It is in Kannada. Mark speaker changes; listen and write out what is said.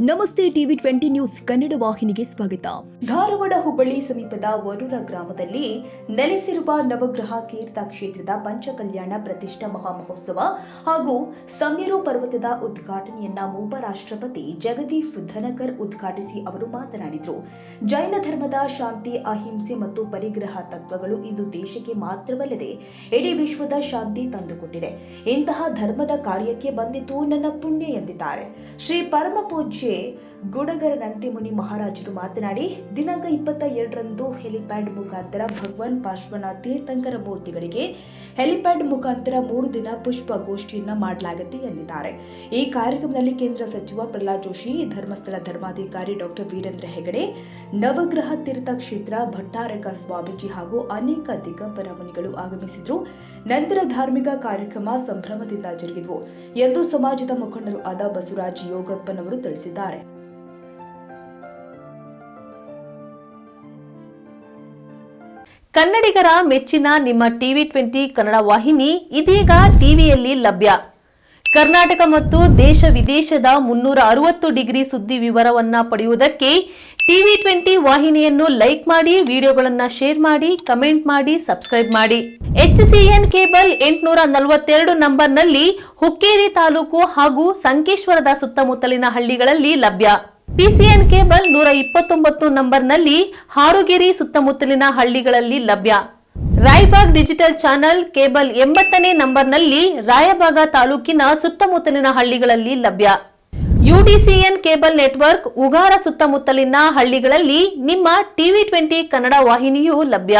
Speaker 1: ನಮಸ್ತೆ ಟಿವಿ 20 ನ್ಯೂಸ್ ಕನ್ನಡ ವಾಹಿನಿಗೆ ಸ್ವಾಗತ. ಧಾರವಾಡ ಹುಬ್ಬಳ್ಳಿ ಸಮೀಪದ ವರೂರ ಗ್ರಾಮದಲ್ಲಿ ನೆಲೆಸಿರುವ ನವಗ್ರಹ ತೀರ್ಥ ಕ್ಷೇತ್ರದ ಪಂಚಕಲ್ಯಾಣ ಪ್ರತಿಷ್ಠಾ ಮಹಾಮಹೋತ್ಸವ ಹಾಗೂ ಸಮ್ಯರು ಪರ್ವತದ ಉದ್ಘಾಟನೆಯನ್ನ ಉಪರಾಷ್ಟ್ರಪತಿ ಜಗದೀಪ್ ಧನಕರ್ ಉದ್ಘಾಟಿಸಿ ಅವರು ಮಾತನಾಡಿದರು. ಜೈನ ಧರ್ಮದ ಶಾಂತಿ, ಅಹಿಂಸೆ ಮತ್ತು ಪರಿಗ್ರಹ ತತ್ವಗಳು ಇಂದು ದೇಶಕ್ಕೆ ಮಾತ್ರವಲ್ಲದೆ ಇಡೀ ವಿಶ್ವದ ಶಾಂತಿ ತಂದುಕೊಟ್ಟಿದೆ. ಇಂತಹ ಧರ್ಮದ ಕಾರ್ಯಕ್ಕೆ ಬಂದಿದ್ದು ನನ್ನ ಪುಣ್ಯ ಎಂದಿದ್ದಾರೆ. ಶ್ರೀ ಪರಮ ಪೂಜ್ಯ ಗುಡಗರ ನಂತಿಮುನಿ ಮಹಾರಾಜರು ಮಾತನಾಡಿ, ದಿನಾಂಕ 22ರಂದು ಹೆಲಿಪ್ಯಾಡ್ ಮುಖಾಂತರ ಭಗವಾನ್ ಪಾರ್ಶ್ವನಾಥ್ ತೀರ್ಥಂಕರ ಮೂರ್ತಿಗಳಿಗೆ ಹೆಲಿಪ್ಯಾಡ್ ಮುಖಾಂತರ 3 ದಿನ ಪುಷ್ಪ ಗೋಷ್ಠಿಯನ್ನ ಮಾಡಲಾಗುತ್ತೆ ಎಂದಿದ್ದಾರೆ. ಈ ಕಾರ್ಯಕ್ರಮದಲ್ಲಿ ಕೇಂದ್ರ ಸಚಿವ ಪ್ರಹ್ಲಾದ್ ಜೋಶಿ, ಧರ್ಮಸ್ಥಳ ಧರ್ಮಾಧಿಕಾರಿ ಡಾಕ್ಟರ್ ವೀರೇಂದ್ರ ಹೆಗಡೆ, ನವಗ್ರಹ ತೀರ್ಥ ಕ್ಷೇತ್ರ ಭಟ್ಟಾರಕ ಸ್ವಾಮೀಜಿ ಹಾಗೂ ಅನೇಕ ದಿಗಂಬರ ಮುನಿಗಳು ಆಗಮಿಸಿದ್ರು. ನಂತರ ಧಾರ್ಮಿಕ ಕಾರ್ಯಕ್ರಮ ಸಂಭ್ರಮದಿಂದ ಜರುಗಿದವು ಎಂದು ಸಮಾಜದ ಮುಖಂಡರು ಆದ ಬಸವರಾಜ್ ಯೋಗಪ್ಪನವರು ತಿಳಿಸಿದ್ದಾರೆ.
Speaker 2: ಕನ್ನಡಿಗರ ಮೆಚ್ಚಿನ ನಿಮ್ಮ ಟಿವಿ 20 ಕನ್ನಡ ವಾಹಿನಿ ಇದೀಗ ಟಿವಿಯಲ್ಲಿ ಲಭ್ಯ. ಕರ್ನಾಟಕ ಮತ್ತು ದೇಶ ವಿದೇಶದ 360 ಡಿಗ್ರಿ ಸುದ್ದಿ ವಿವರವನ್ನ ಪಡೆಯುವುದಕ್ಕೆ ಟಿವಿ 20 ವಾಹಿನಿಯನ್ನು ಲೈಕ್ ಮಾಡಿ, ವಿಡಿಯೋಗಳನ್ನು ಶೇರ್ ಮಾಡಿ, ಕಮೆಂಟ್ ಮಾಡಿ, ಸಬ್ಸ್ಕ್ರೈಬ್ ಮಾಡಿ. HCN ಕೇಬಲ್ 842 ನಂಬರ್ನಲ್ಲಿ ಹುಕ್ಕೇರಿ ತಾಲೂಕು ಹಾಗೂ ಸಂಕೇಶ್ವರದ ಸುತ್ತಮುತ್ತಲಿನ ಹಳ್ಳಿಗಳಲ್ಲಿ ಲಭ್ಯ. PCN ಕೇಬಲ್ 129 ನಂಬರ್ನಲ್ಲಿ ಹಾರುಗೆರೆ ಸುತ್ತಮುತ್ತಲಿನ ಹಳ್ಳಿಗಳಲ್ಲಿ ಲಭ್ಯ. ರಾಯಬಾಗ್ ಡಿಜಿಟಲ್ ಚಾನೆಲ್ ಕೇಬಲ್ 80ನೇ ನಂಬರ್ನಲ್ಲಿ ರಾಯಬಾಗ ತಾಲೂಕಿನ ಸುತ್ತಮುತ್ತಲಿನ ಹಳ್ಳಿಗಳಲ್ಲಿ ಲಭ್ಯ. UDCN ಕೇಬಲ್ ನೆಟ್ವರ್ಕ್ ಉಗಾರ ಸುತ್ತಮುತ್ತಲಿನ ಹಳ್ಳಿಗಳಲ್ಲಿ ನಿಮ್ಮ ಟಿವಿ 20 ಕನ್ನಡ ವಾಹಿನಿಯೂ ಲಭ್ಯ.